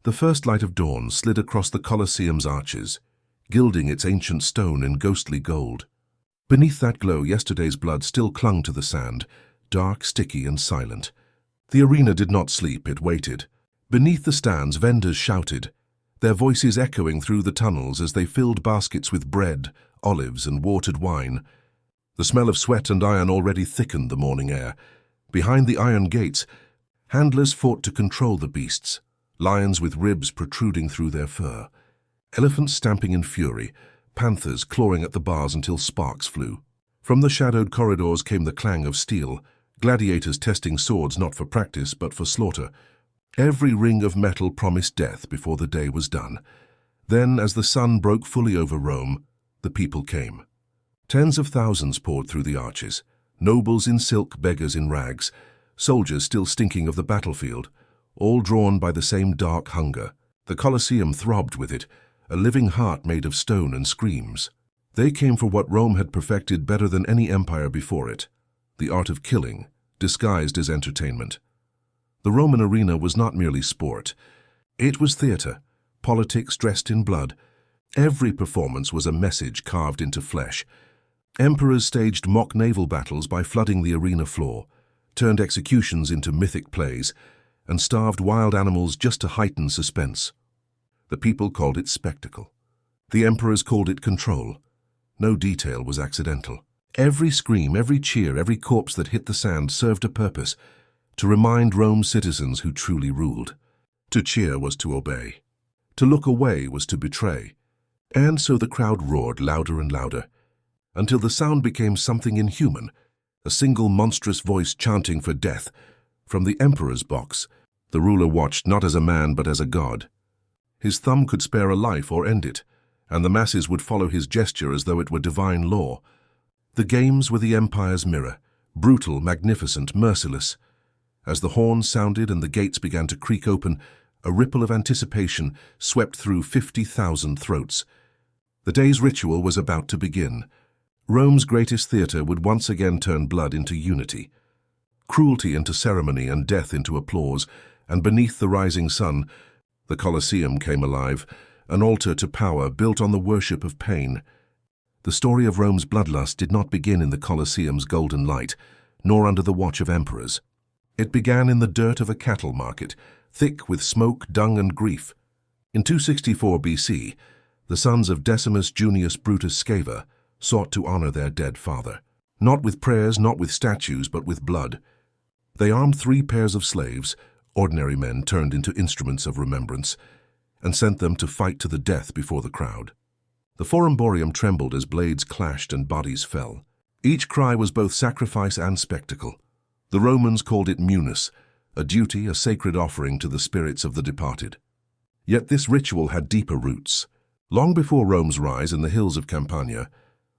The first light of dawn slid across the Colosseum's arches, gilding its ancient stone in ghostly gold. Beneath that glow, yesterday's blood still clung to the sand, dark, sticky, and silent. The arena did not sleep, it waited. Beneath the stands, vendors shouted, their voices echoing through the tunnels as they filled baskets with bread, olives, and watered wine. The smell of sweat and iron already thickened the morning air. Behind the iron gates, handlers fought to control the beasts, lions with ribs protruding through their fur, elephants stamping in fury, panthers clawing at the bars until sparks flew. From the shadowed corridors came the clang of steel, gladiators testing swords not for practice but for slaughter. Every ring of metal promised death before the day was done. Then, as the sun broke fully over Rome, the people came. Tens of thousands poured through the arches, nobles in silk, beggars in rags, soldiers still stinking of the battlefield, all drawn by the same dark hunger. The Colosseum throbbed with it, a living heart made of stone and screams. They came for what Rome had perfected better than any empire before it, the art of killing, disguised as entertainment. The Roman arena was not merely sport. It was theater, politics dressed in blood. Every performance was a message carved into flesh. Emperors staged mock naval battles by flooding the arena floor, turned executions into mythic plays, and starved wild animals just to heighten suspense. The people called it spectacle. The emperors called it control. No detail was accidental. Every scream, every cheer, every corpse that hit the sand served a purpose, to remind Rome's citizens who truly ruled. To cheer was to obey. To look away was to betray. And so the crowd roared louder and louder, until the sound became something inhuman, a single monstrous voice chanting for death. From the emperor's box, the ruler watched not as a man but as a god. His thumb could spare a life or end it, and the masses would follow his gesture as though it were divine law. The games were the empire's mirror, brutal, magnificent, merciless. As the horns sounded and the gates began to creak open, a ripple of anticipation swept through 50,000 throats. The day's ritual was about to begin. Rome's greatest theater would once again turn blood into unity, cruelty into ceremony, and death into applause, and beneath the rising sun, the Colosseum came alive, an altar to power built on the worship of pain. The story of Rome's bloodlust did not begin in the Colosseum's golden light, nor under the watch of emperors. It began in the dirt of a cattle market, thick with smoke, dung, and grief. In 264 BC, the sons of Decimus Junius Brutus Scaever sought to honor their dead father, not with prayers, not with statues, but with blood. They armed 3 pairs of slaves, ordinary men turned into instruments of remembrance, and sent them to fight to the death before the crowd. The Forum Boarium trembled as blades clashed and bodies fell. Each cry was both sacrifice and spectacle. The Romans called it munus, a duty, a sacred offering to the spirits of the departed. Yet this ritual had deeper roots. Long before Rome's rise in the hills of Campania,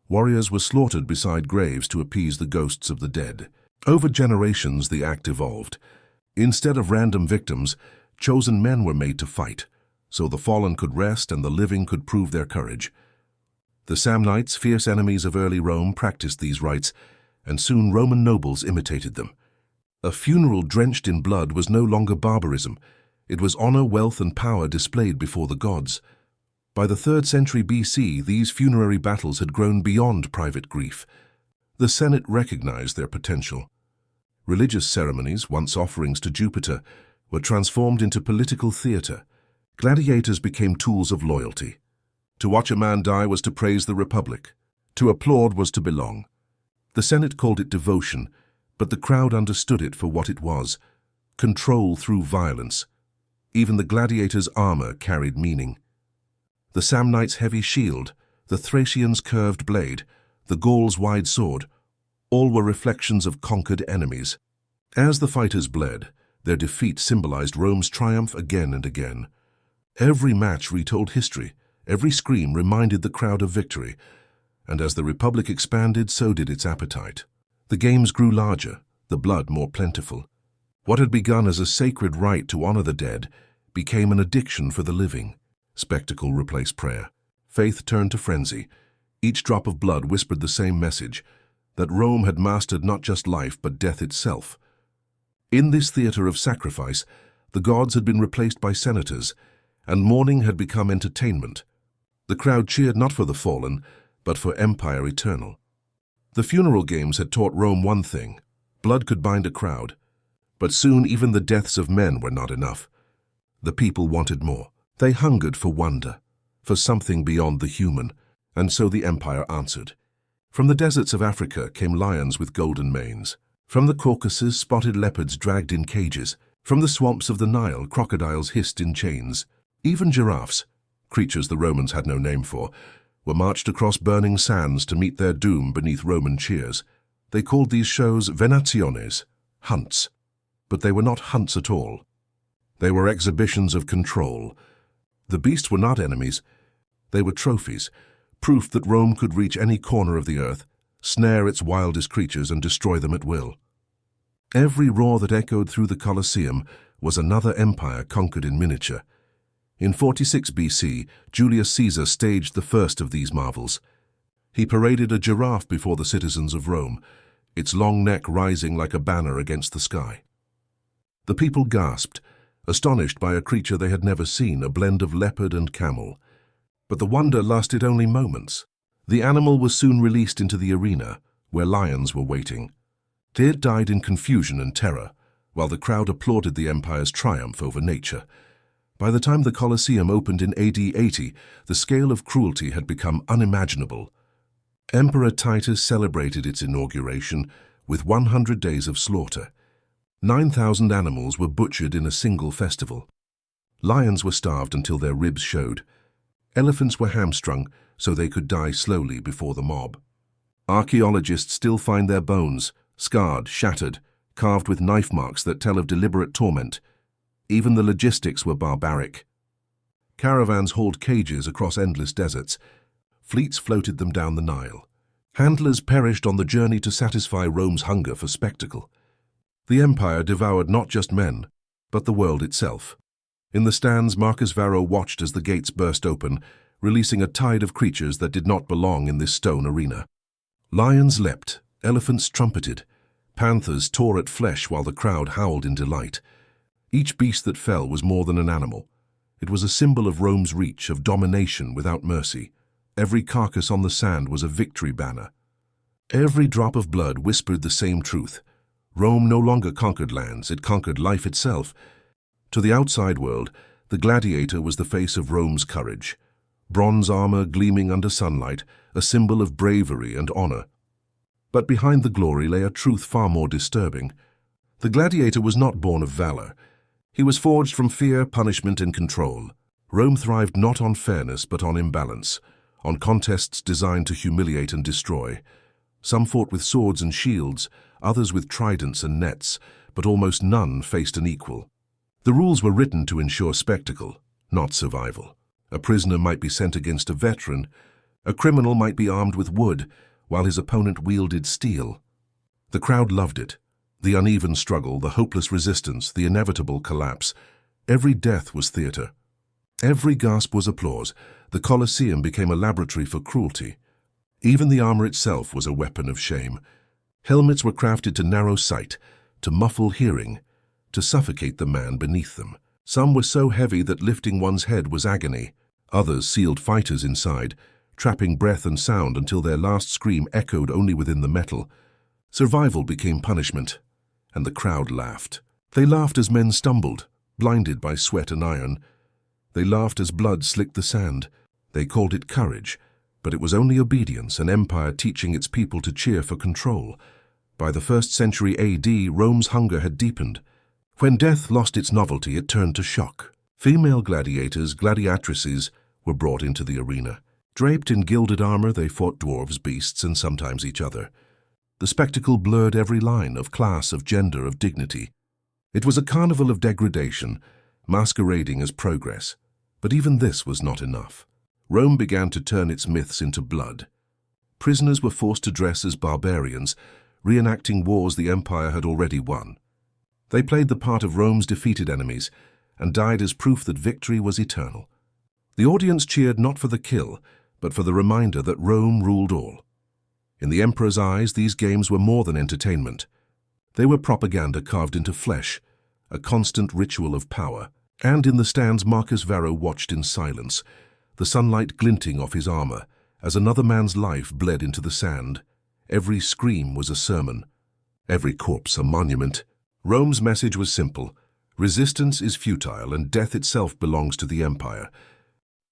warriors were slaughtered beside graves to appease the ghosts of the dead. Over generations, the act evolved. Instead of random victims, chosen men were made to fight, so the fallen could rest and the living could prove their courage. The Samnites, fierce enemies of early Rome, practiced these rites, and soon Roman nobles imitated them. A funeral drenched in blood was no longer barbarism. It was honor, wealth, and power displayed before the gods. By the 3rd century BC, these funerary battles had grown beyond private grief. The Senate recognized their potential. Religious ceremonies, once offerings to Jupiter, were transformed into political theater. Gladiators became tools of loyalty. To watch a man die was to praise the Republic. To applaud was to belong. The Senate called it devotion, but the crowd understood it for what it was: control through violence. Even the gladiator's armor carried meaning. The Samnite's heavy shield, the Thracian's curved blade, the Gaul's wide sword, all were reflections of conquered enemies. As the fighters bled, their defeat symbolized Rome's triumph again and again. Every match retold history, every scream reminded the crowd of victory, and as the Republic expanded, so did its appetite. The games grew larger, the blood more plentiful. What had begun as a sacred rite to honor the dead became an addiction for the living. Spectacle replaced prayer. Faith turned to frenzy. Each drop of blood whispered the same message, that Rome had mastered not just life but death itself. In this theater of sacrifice, the gods had been replaced by senators, and mourning had become entertainment. The crowd cheered not for the fallen, but for empire eternal. The funeral games had taught Rome one thing: blood could bind a crowd. But soon even the deaths of men were not enough. The people wanted more. They hungered for wonder, for something beyond the human, and so the empire answered. From the deserts of Africa came lions with golden manes. From the Caucasus, spotted leopards dragged in cages. From the swamps of the Nile, crocodiles hissed in chains. Even giraffes, creatures the Romans had no name for, were marched across burning sands to meet their doom beneath Roman cheers. They called these shows venationes, hunts. But they were not hunts at all. They were exhibitions of control. The beasts were not enemies. They were trophies, proof that Rome could reach any corner of the earth, snare its wildest creatures and destroy them at will. Every roar that echoed through the Colosseum was another empire conquered in miniature. In 46 BC, Julius Caesar staged the first of these marvels. He paraded a giraffe before the citizens of Rome, its long neck rising like a banner against the sky. The people gasped, astonished by a creature they had never seen, a blend of leopard and camel. But the wonder lasted only moments. The animal was soon released into the arena, where lions were waiting. It died in confusion and terror, while the crowd applauded the empire's triumph over nature. By the time the Colosseum opened in AD 80, the scale of cruelty had become unimaginable. Emperor Titus celebrated its inauguration with 100 days of slaughter. 9,000 animals were butchered in a single festival. Lions were starved until their ribs showed. Elephants were hamstrung so they could die slowly before the mob. Archaeologists still find their bones, scarred, shattered, carved with knife marks that tell of deliberate torment. Even the logistics were barbaric. Caravans hauled cages across endless deserts. Fleets floated them down the Nile. Handlers perished on the journey to satisfy Rome's hunger for spectacle. The empire devoured not just men, but the world itself. In the stands, Marcus Varro watched as the gates burst open, releasing a tide of creatures that did not belong in this stone arena. Lions leapt, elephants trumpeted, panthers tore at flesh while the crowd howled in delight. Each beast that fell was more than an animal. It was a symbol of Rome's reach, of domination without mercy. Every carcass on the sand was a victory banner. Every drop of blood whispered the same truth. Rome no longer conquered lands, it conquered life itself. To the outside world, the gladiator was the face of Rome's courage. Bronze armor gleaming under sunlight, a symbol of bravery and honor. But behind the glory lay a truth far more disturbing. The gladiator was not born of valor. He was forged from fear, punishment, and control. Rome thrived not on fairness but on imbalance, on contests designed to humiliate and destroy. Some fought with swords and shields, others with tridents and nets, but almost none faced an equal. The rules were written to ensure spectacle, not survival. A prisoner might be sent against a veteran. A criminal might be armed with wood, while his opponent wielded steel. The crowd loved it. The uneven struggle, the hopeless resistance, the inevitable collapse. Every death was theater. Every gasp was applause. The Colosseum became a laboratory for cruelty. Even the armor itself was a weapon of shame. Helmets were crafted to narrow sight, to muffle hearing, to suffocate the man beneath them. Some were so heavy that lifting one's head was agony. Others sealed fighters inside, trapping breath and sound until their last scream echoed only within the metal. Survival became punishment, and the crowd laughed. They laughed as men stumbled, blinded by sweat and iron. They laughed as blood slicked the sand. They called it courage, but it was only obedience, an empire teaching its people to cheer for control. By the 1st century AD, Rome's hunger had deepened. When death lost its novelty, it turned to shock. Female gladiators, gladiatrices, were brought into the arena. Draped in gilded armor, they fought dwarves, beasts, and sometimes each other. The spectacle blurred every line of class, of gender, of dignity. It was a carnival of degradation, masquerading as progress. But even this was not enough. Rome began to turn its myths into blood. Prisoners were forced to dress as barbarians, reenacting wars the empire had already won. They played the part of Rome's defeated enemies and died as proof that victory was eternal. The audience cheered not for the kill, but for the reminder that Rome ruled all. In the emperor's eyes, these games were more than entertainment. They were propaganda carved into flesh, a constant ritual of power. And in the stands Marcus Varro watched in silence, the sunlight glinting off his armor, as another man's life bled into the sand. Every scream was a sermon, every corpse a monument. Rome's message was simple: resistance is futile and death itself belongs to the empire.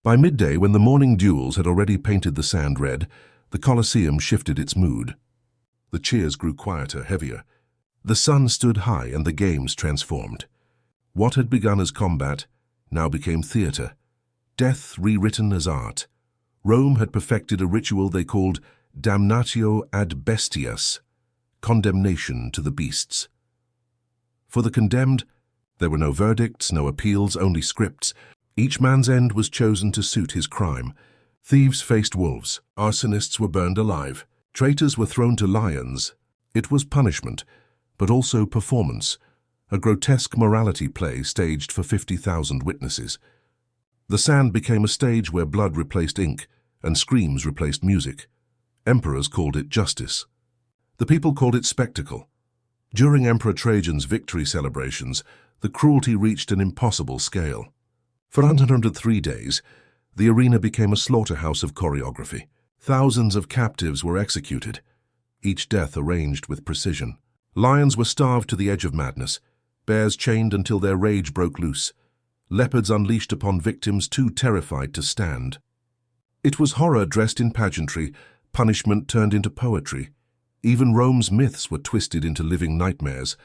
By midday, when the morning duels had already painted the sand red, the Colosseum shifted its mood. The cheers grew quieter, heavier. The sun stood high and the games transformed. What had begun as combat now became theater, death rewritten as art. Rome had perfected a ritual they called damnatio ad bestias, condemnation to the beasts. For the condemned, there were no verdicts, no appeals, only scripts. Each man's end was chosen to suit his crime. Thieves faced wolves, arsonists were burned alive, traitors were thrown to lions. It was punishment, but also performance, a grotesque morality play staged for 50,000 witnesses. The sand became a stage where blood replaced ink and screams replaced music. Emperors called it justice. The people called it spectacle. During Emperor Trajan's victory celebrations, the cruelty reached an impossible scale. For 103 days, the arena became a slaughterhouse of choreography. Thousands of captives were executed, each death arranged with precision. Lions were starved to the edge of madness, bears chained until their rage broke loose, leopards unleashed upon victims too terrified to stand. It was horror dressed in pageantry, punishment turned into poetry. Even Rome's myths were twisted into living nightmares.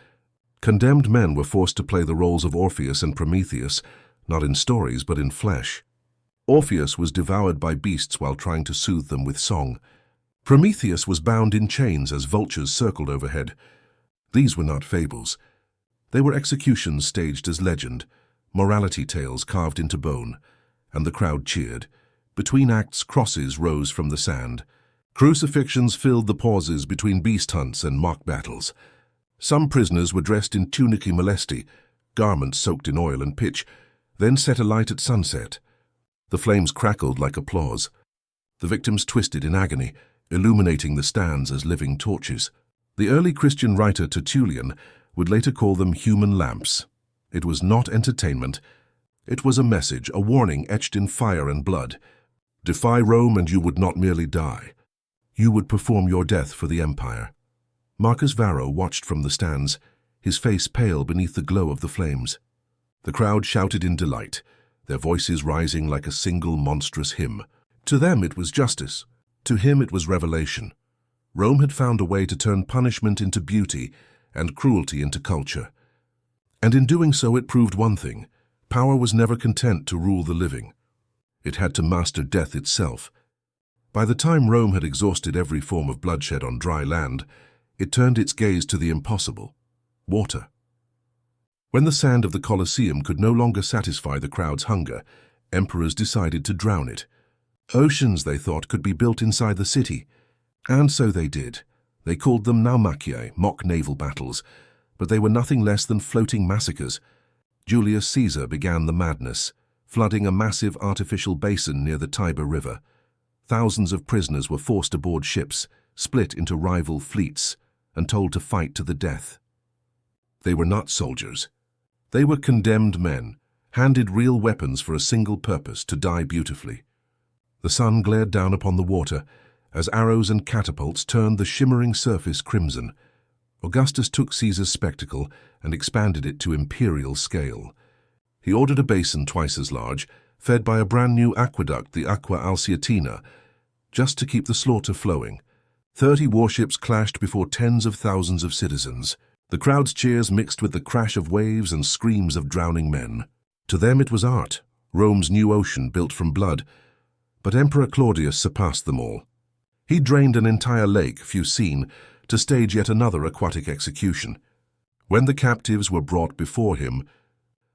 Condemned men were forced to play the roles of Orpheus and Prometheus, not in stories but in flesh. Orpheus was devoured by beasts while trying to soothe them with song. Prometheus was bound in chains as vultures circled overhead. These were not fables. They were executions staged as legend, morality tales carved into bone, and the crowd cheered. Between acts, crosses rose from the sand. Crucifixions filled the pauses between beast hunts and mock battles. Some prisoners were dressed in tunicae molesti, garments soaked in oil and pitch, then set alight at sunset. The flames crackled like applause. The victims twisted in agony, illuminating the stands as living torches. The early Christian writer Tertullian would later call them human lamps. It was not entertainment. It was a message, a warning etched in fire and blood. Defy Rome and you would not merely die. You would perform your death for the empire. Marcus Varro watched from the stands, his face pale beneath the glow of the flames. The crowd shouted in delight, their voices rising like a single monstrous hymn. To them it was justice. To him it was revelation. Rome had found a way to turn punishment into beauty and cruelty into culture. And in doing so it proved one thing: power was never content to rule the living. It had to master death itself. By the time Rome had exhausted every form of bloodshed on dry land, it turned its gaze to the impossible: water. When the sand of the Colosseum could no longer satisfy the crowd's hunger, emperors decided to drown it. Oceans, they thought, could be built inside the city. And so they did. They called them naumachiae, mock naval battles, but they were nothing less than floating massacres. Julius Caesar began the madness, flooding a massive artificial basin near the Tiber River. Thousands of prisoners were forced aboard ships, split into rival fleets, and told to fight to the death. They were not soldiers. They were condemned men, handed real weapons for a single purpose: to die beautifully. The sun glared down upon the water as arrows and catapults turned the shimmering surface crimson. Augustus took Caesar's spectacle and expanded it to imperial scale. He ordered a basin twice as large, fed by a brand new aqueduct, the Aqua Alsiatina, just to keep the slaughter flowing. 30 warships clashed before tens of thousands of citizens. The crowd's cheers mixed with the crash of waves and screams of drowning men. To them it was art, Rome's new ocean built from blood. But Emperor Claudius surpassed them all. He drained an entire lake, few seen, to stage yet another aquatic execution. When the captives were brought before him,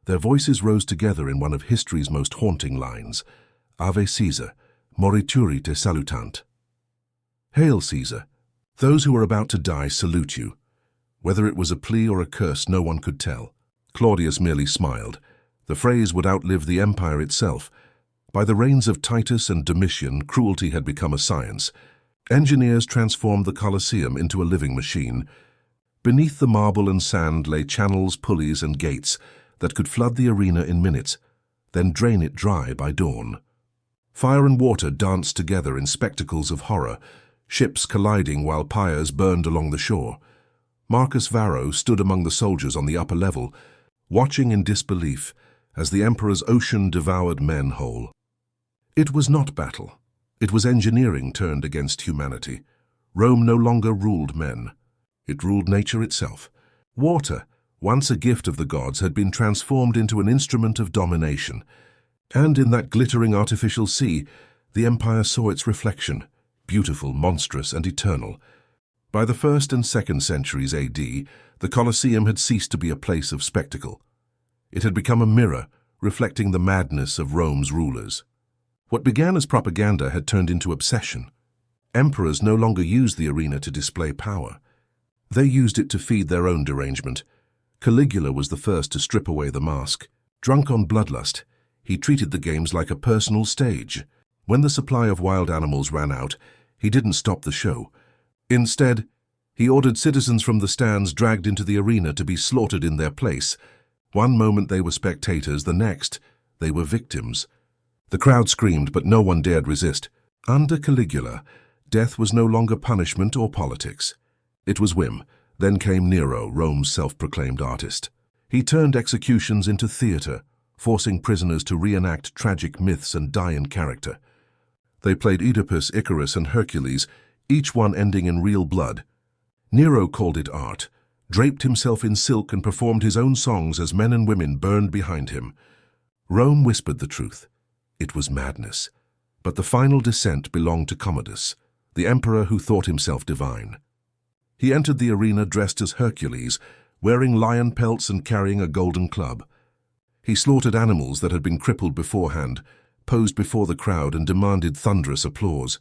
their voices rose together in one of history's most haunting lines: Ave Caesar, morituri te salutant. Hail Caesar, those who are about to die salute you. Whether it was a plea or a curse, no one could tell. Claudius merely smiled. The phrase would outlive the empire itself. By the reigns of Titus and Domitian, cruelty had become a science. Engineers transformed the Colosseum into a living machine. Beneath the marble and sand lay channels, pulleys, and gates that could flood the arena in minutes, then drain it dry by dawn. Fire and water danced together in spectacles of horror, ships colliding while pyres burned along the shore. Marcus Varro stood among the soldiers on the upper level, watching in disbelief as the emperor's ocean devoured men whole. It was not battle. It was engineering turned against humanity. Rome no longer ruled men. It ruled nature itself. Water, once a gift of the gods, had been transformed into an instrument of domination. And in that glittering artificial sea, the empire saw its reflection, beautiful, monstrous, and eternal. By the 1st and 2nd centuries AD, the Colosseum had ceased to be a place of spectacle. It had become a mirror, reflecting the madness of Rome's rulers. What began as propaganda had turned into obsession. Emperors no longer used the arena to display power. They used it to feed their own derangement. Caligula was the first to strip away the mask. Drunk on bloodlust, he treated the games like a personal stage. When the supply of wild animals ran out, he didn't stop the show. Instead, he ordered citizens from the stands dragged into the arena to be slaughtered in their place. One moment they were spectators, the next they were victims. The crowd screamed, but no one dared resist. Under Caligula, death was no longer punishment or politics. It was whim. Then came Nero, Rome's self-proclaimed artist. He turned executions into theater, forcing prisoners to reenact tragic myths and die in character. They played Oedipus, Icarus, and Hercules, each one ending in real blood. Nero called it art, draped himself in silk and performed his own songs as men and women burned behind him. Rome whispered the truth. It was madness. But the final descent belonged to Commodus, the emperor who thought himself divine. He entered the arena dressed as Hercules, wearing lion pelts and carrying a golden club. He slaughtered animals that had been crippled beforehand, posed before the crowd and demanded thunderous applause.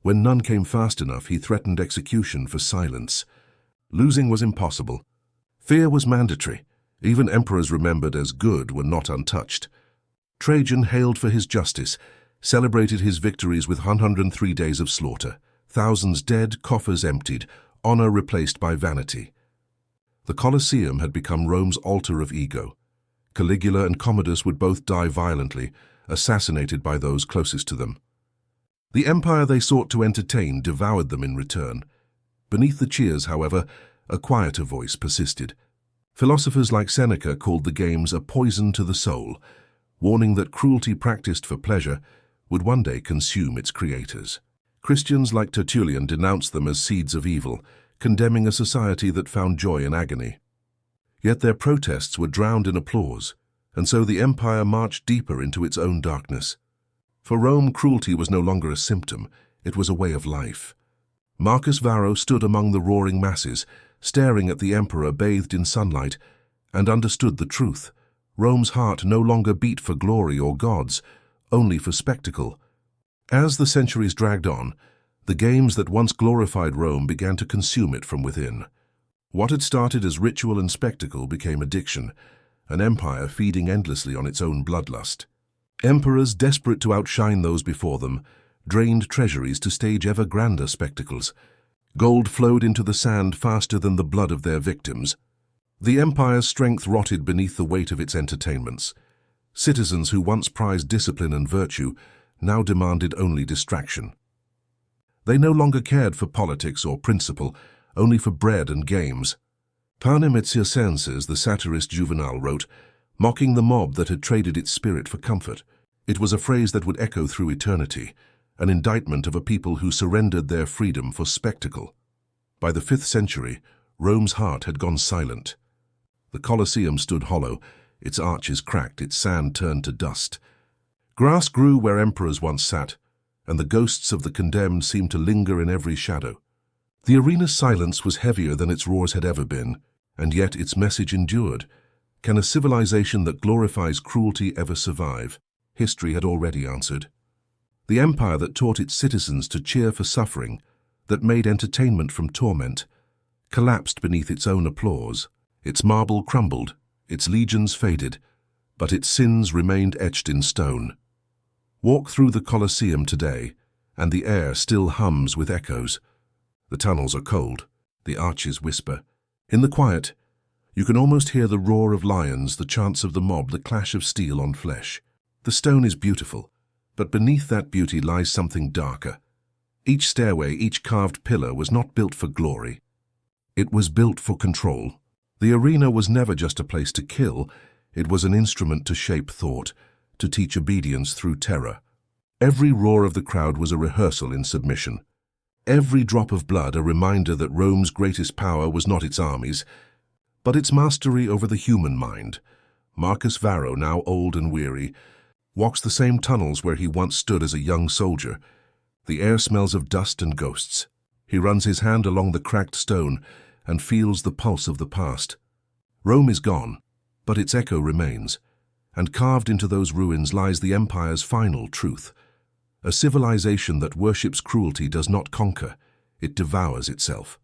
When none came fast enough, he threatened execution for silence. Losing was impossible. Fear was mandatory. Even emperors remembered as good were not untouched. Trajan hailed for his justice, celebrated his victories with 103 days of slaughter. Thousands dead, coffers emptied, honor replaced by vanity. The Colosseum had become Rome's altar of ego. Caligula and Commodus would both die violently, assassinated by those closest to them. The empire they sought to entertain devoured them in return. Beneath the cheers, however, a quieter voice persisted. Philosophers like Seneca called the games a poison to the soul, warning that cruelty practiced for pleasure would one day consume its creators. Christians like Tertullian denounced them as seeds of evil, condemning a society that found joy in agony. Yet their protests were drowned in applause, and so the empire marched deeper into its own darkness. For Rome, cruelty was no longer a symptom, it was a way of life. Marcus Varro stood among the roaring masses, staring at the emperor bathed in sunlight, and understood the truth. Rome's heart no longer beat for glory or gods, only for spectacle. As the centuries dragged on, the games that once glorified Rome began to consume it from within. What had started as ritual and spectacle became addiction, an empire feeding endlessly on its own bloodlust. Emperors, desperate to outshine those before them, drained treasuries to stage ever grander spectacles. Gold flowed into the sand faster than the blood of their victims. The empire's strength rotted beneath the weight of its entertainments. Citizens who once prized discipline and virtue now demanded only distraction. They no longer cared for politics or principle, only for bread and games. Panem et circenses, the satirist Juvenal wrote, mocking the mob that had traded its spirit for comfort. It was a phrase that would echo through eternity, an indictment of a people who surrendered their freedom for spectacle. By the 5th century, Rome's heart had gone silent. The Colosseum stood hollow, its arches cracked, its sand turned to dust. Grass grew where emperors once sat, and the ghosts of the condemned seemed to linger in every shadow. The arena's silence was heavier than its roars had ever been, and yet its message endured. Can a civilization that glorifies cruelty ever survive? History had already answered. The empire that taught its citizens to cheer for suffering, that made entertainment from torment, collapsed beneath its own applause. Its marble crumbled, its legions faded, but its sins remained etched in stone. Walk through the Colosseum today, and the air still hums with echoes. The tunnels are cold, the arches whisper. In the quiet, You can almost hear the roar of lions, the chants of the mob, the clash of steel on flesh. The stone is beautiful, but beneath that beauty lies something darker. Each stairway, each carved pillar was not built for glory. It was built for control. The arena was never just a place to kill, it was an instrument to shape thought, to teach obedience through terror. Every roar of the crowd was a rehearsal in submission. Every drop of blood a reminder that Rome's greatest power was not its armies, but its mastery over the human mind. Marcus Varro, now old and weary, walks the same tunnels where he once stood as a young soldier. The air smells of dust and ghosts. He runs his hand along the cracked stone and feels the pulse of the past. Rome is gone, but its echo remains, and carved into those ruins lies the empire's final truth. A civilization that worships cruelty does not conquer, it devours itself.